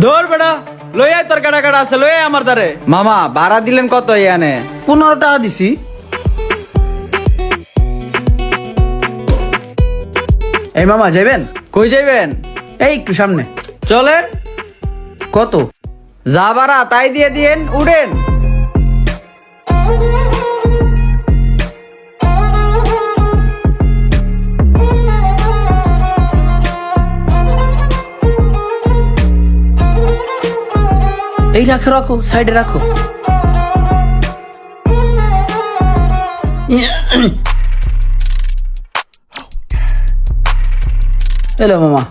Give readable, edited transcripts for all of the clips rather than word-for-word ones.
ধর বেটা লই আয়, তোর কাটা কাটা আছে, লই আয় আমার দ্বারে। মামা ভাড়া দিলেন কত ইয়ানে? 15 টাকা দিছি। এই মামা যাবেন? কই যাইবেন? এই একটু সামনে। চলেন। কত? যা ভাড়া তাই দিয়ে দিয়েন, উঠেন। এই রাখো রাখো, সাইডে রাখো। এলো মামা।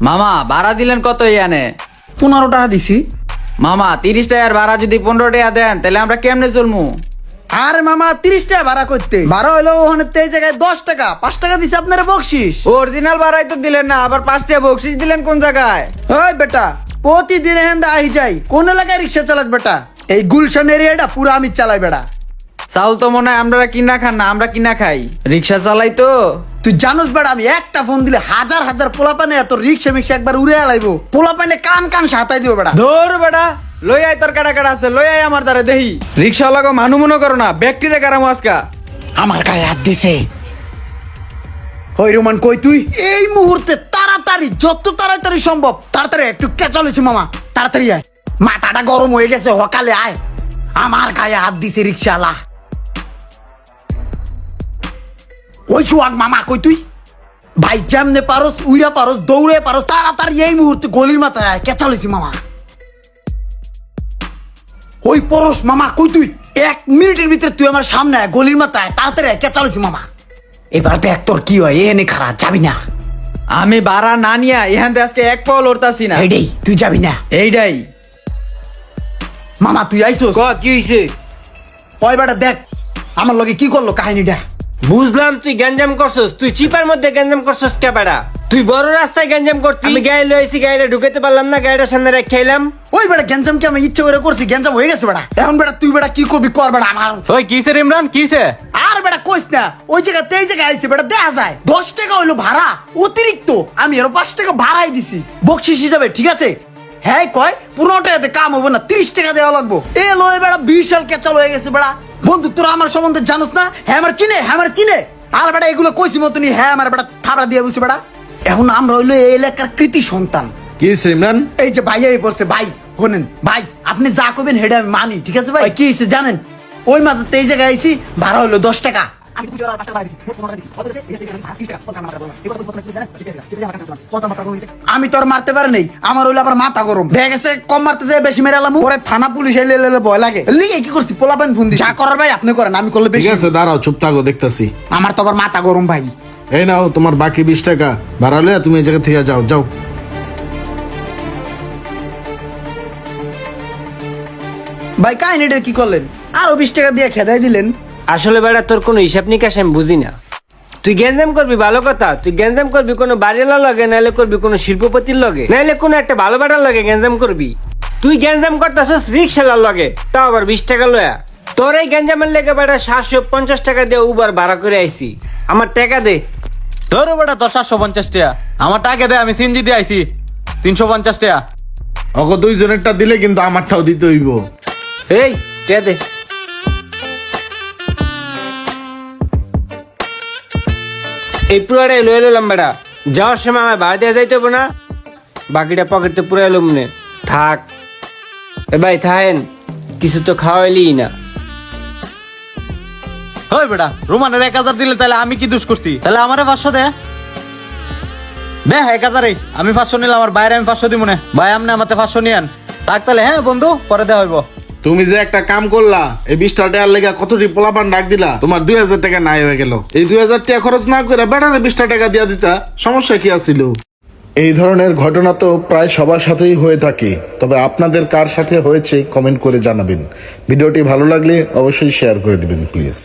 মামা ভাড়া দিলেন কত ইয়ানে? 15 টাকা দিছি। মামা 30 টাকার ভাড়া যদি 15 টাকা দেন তাহলে আমরা কেমনে চলমু? আরে মামা 30 টাকা ভাড়া করতে, ভাড়া হইলো ওখানে এই জায়গায় 10 টাকা, 5 টাকা দিছি আপনারা বকশিস। অরিজিনাল ভাড়াই তো দিলেন না, আবার 5 টাকা বকশিস দিলেন কোন জায়গায়? ওই বেটা প্রতিদিন হেন্দা আহি যাই, কোন এলাকায় রিক্সা চালাস বেটা? এই গুলশান এরিয়াটা পুরো আমি চালাই বেটা। চাউল তো মনে হয় আমরা কিনা খান না, আমরা কিনা খাই, রিক্সা চালাই তো। তুই জানোস বেটা আমি একটা ফোন দিলে হাজার হাজার পোলাপানে এত রিক্সা মিক্সা একবার উড়ে আলাইবো, পোলাপানে কান কান সাতাই দিও বেটা। ধর বেটা লই আয়, তোর কাটা কাটা আছে, লই আয় আমার দ্বারে দেহি। রিক্সা লাগো মানু মনে করো না, ব্যক্তিরে কারামো আজকা। আমার গায়ে হাত দিছে। ওই রোমান কই তুই? এই মুহূর্তে তাড়াতাড়ি, যত তাড়াতাড়ি সম্ভব তাড়াতাড়ি একটু কেচালেছি মামা, তাড়াতাড়ি আয়, মাথাটা গরম হয়ে গেছে, সকালে আয়। আমার গায়ে হাত দিছে রিক্সাওয়ালা। ওই সুয়াগ মামা কই তুই? ভাই যেমনে পারস উইরা পারস, দৌড়ে পারস, তাড়াতাড়ি এই মুহূর্তে গলির মাথায় আয়, কেচালেছি মামা। ওই পরশ মামা কই তুই? 1 মিনিটের ভিতরে তুই আমার সামনে আয়, গলির মাথায় তাড়াতাড়ি আয়, কেচালেছি মামা। এবার দেখ তোর কি হয়, এনে খারাপ যাবি না। আমি ভাড়া না নিয়া এখান থেকে আজকে এক পাও লড়তাছি না। এইটাই তুই যাবি না। এইটাই মামা তুই আইসোস? কি হইছে? ওই বেটা দেখ আমার লগে কি করলো কাহিনীটা। বুঝলাম তুই গ্যাঞ্জাম করছস, তুই চিপার মধ্যে গ্যাঞ্জাম করছস কে বেড়া? তুই বড় রাস্তায় গ্যাঞ্জাম করতি, আমি গাড়ি লইছি, গাড়িটা ঢুকাইতে পারলাম না, গাড়িটা সামনে রেখে এলাম। ওই বেটা গ্যাঞ্জাম কি আমি ইচ্ছে করে করছি? গ্যাঞ্জাম হয়ে গেছে বেটা। এখন বেটা তুই বেটা কি করবি কর বেটা আমার। ওই কিসের ইমরান কিসে? আর বেটা কইস না, ওই জায়গা তেই জায়গায় আইছে বেটা, দেখা যায় 10 টাকা হইলো ভাড়া অতিরিক্ত, আমি আরো 5 টাকা ভাড়াই দিছি বকশিস হিসাবে, ঠিক আছে? হ্যাঁ কয় 15 টাকাতে কাম হবে না, 30 টাকা দেওয়া লাগবো। এ লয় বেটা বিশাল কেচাল হয়ে গেছে বেটা। বন্ধু তোরা আমার সম্বন্ধে জানোস না? হ্যাঁ আমার চিনে, হ্যাঁ আমার চিনে। আর বেটা এগুলো কইছি মতনই হ্যাঁ আমার বেটা থাবড়া দিয়ে বুঝছি বেটা। এখন আমরা হইলো এই এলাকার কৃতি সন্তান। কি ইমরান? এই যে ভাই এই পড়ছে ভাই, শোনেন ভাই আপনি যা করবেন হেডা আমি মানি, ঠিক আছে ভাই? কি হয়েছে জানেন? ওই মাত্র এই জায়গায় আইছি, ভাড়া হইলো 10 টাকা। আমি তো আর মারতে পারি নাই, আমার হইলো আবার মাথা গরম দেখা গেছে, কম মারতে যায় বেশি মেরে এলাম, পরে থানা পুলিশ এলে ভয় লাগে, লিগে কি করছি পোলাপান ফোন দিই, যা করার ভাই আপনি করেন, আমি করলে ঠিক বেশি। আছে দাঁড়াও, চুপ থাকো, দেখতাছি। আমার তো আবার মাথা গরম ভাই। এই নাও তোমার বাকি 20 টাকা ভাড়া লইয়া তুমি এই জায়গা থেকে যাও যাও। ভাই কাহিনীটা কি করলেন? আরো 20 টাকা দিয়ে খেদাই দিলেন। আসলে বেড়া তোর কোনো হিসাব নিকাশ আমি বুঝি না। তুই গ্যাঞ্জাম করবি ভালো কথা, তুই গ্যাঞ্জাম করবি কোনো বাড়িওয়ালার লগে, নাইলে করবি কোনো শিল্পপতির লগে, নাইলে কোনো একটা ভালো বেটার লগে গ্যাঞ্জাম করবি। তুই গ্যাঞ্জাম করতেছস রিক্সালার লগে, তাও আবার 20 টাকা লয়া। তোর এই গ্যাঞ্জামের লেগে বেটা 750 টাকা দিয়ে উবার ভাড়া করে আইছি, আমার টাকা দে। ধরো বেটা তোর 750 টাকা আমার টাকা দে, আমি সিনজি দিয়ে আইছি 350 টাকা। অগো দুইজনেরটা দিলে কিন্তু আমারটাও দিতে হইব। এই টাকা দে। এই পুরাটাই লয়ে এলাম বেটা, যাওয়ার সময় আমার ভাড়া দেওয়া যাইতে হবে না, বাকিটা পকেটে পুরো এলো মনে থাক। এ ভাই থাকেন, কিছু তো খাওয়াইলি না। ওই বেটা রোমানের 1000 দিলে তাহলে আমি কি দোষ করছি? তাহলে আমারে 500 দে। 1000 আমি 500 নিলাম, আমার বাইরে আমি 500 দিব না ভাই, আপনি আমাতে 500 নিয়েন থাক তাহলে। হ্যাঁ বন্ধু পরে দেওয়া হইব। তুমি যে একটা কাম করলা, এই 20 টাকার লেগে কতটি পোলাপান ডাক দিলা, তোমার 2000 টাকা নাই হয়ে গেল। এই 2000 টাকা খরচ না করে বেটারে 20 টাকা দিয়া দিতা, সমস্যা কি আছিল? এই ধরনের ঘটনা তো প্রায় সবার সাথেই হয়ে থাকে, তবে আপনাদের কার সাথে হয়েছে কমেন্ট করে জানাবেন। ভিডিওটি ভালো লাগলে অবশ্যই শেয়ার করে দিবেন প্লিজ।